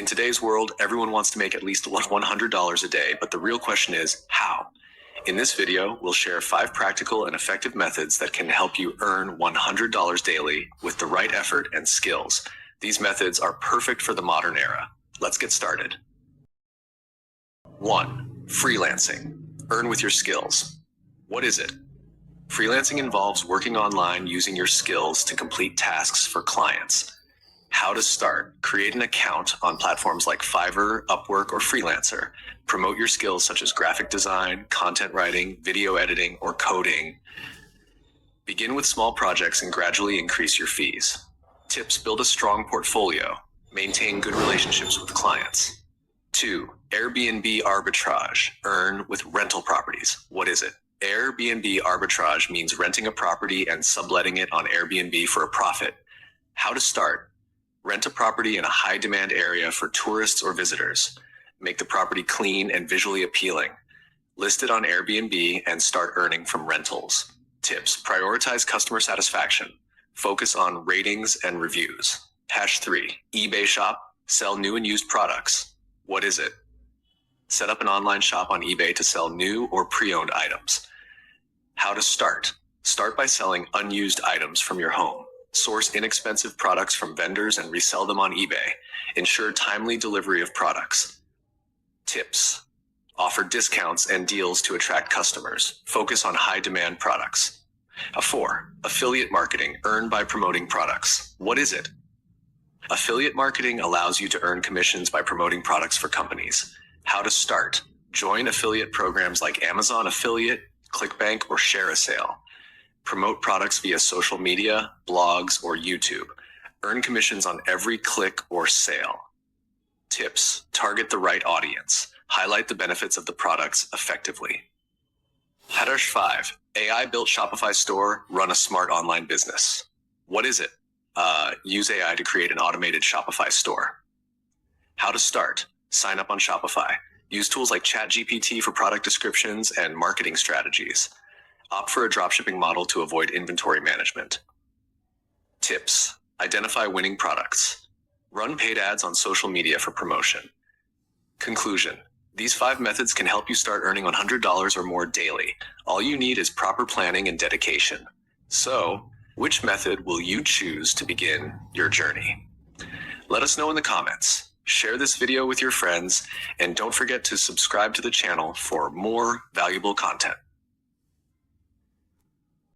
In today's world, everyone wants to make at least $100 a day, but the real question is, how? In this video, we'll share 5 practical and effective methods that can help you earn $100 daily with the right effort and skills. These methods are perfect for the modern era. Let's get started. 1. Freelancing. Earn with your skills. What is it? Freelancing involves working online using your skills to complete tasks for clients. How to start. Create an account on platforms like Fiverr, Upwork, or Freelancer. Promote your skills such as graphic design, content writing, video editing, or coding. Begin with small projects and gradually increase your fees. Tips. Build a strong portfolio. Maintain good relationships with clients. 2. Airbnb arbitrage. Earn with rental properties. What is it? Airbnb arbitrage means renting a property and subletting it on Airbnb for a profit. How to start. Rent a property in a high-demand area for tourists or visitors. Make the property clean and visually appealing. List it on Airbnb and start earning from rentals. Tips. Prioritize customer satisfaction. Focus on ratings and reviews. 3. eBay shop. Sell new and used products. What is it? Set up an online shop on eBay to sell new or pre-owned items. How to start. Start by selling unused items from your home. Source inexpensive products from vendors and resell them on eBay. Ensure timely delivery of products. Tips. Offer discounts and deals to attract customers. Focus on high-demand products. 4. Affiliate marketing. Earn by promoting products. What is it? Affiliate marketing allows you to earn commissions by promoting products for companies. How to start. Join affiliate programs like Amazon Affiliate, ClickBank, or ShareASale. Promote products via social media, blogs, or YouTube. Earn commissions on every click or sale. Tips. Target the right audience. Highlight the benefits of the products effectively. 5. AI-built Shopify store. Run a smart online business. What is it? Use AI to create an automated Shopify store. How to start. Sign up on Shopify. Use tools like ChatGPT for product descriptions and marketing strategies. Opt for a dropshipping model to avoid inventory management. Tips. Identify winning products. Run paid ads on social media for promotion. Conclusion. These 5 methods can help you start earning $100 or more daily. All you need is proper planning and dedication. So, which method will you choose to begin your journey? Let us know in the comments. Share this video with your friends, and don't forget to subscribe to the channel for more valuable content.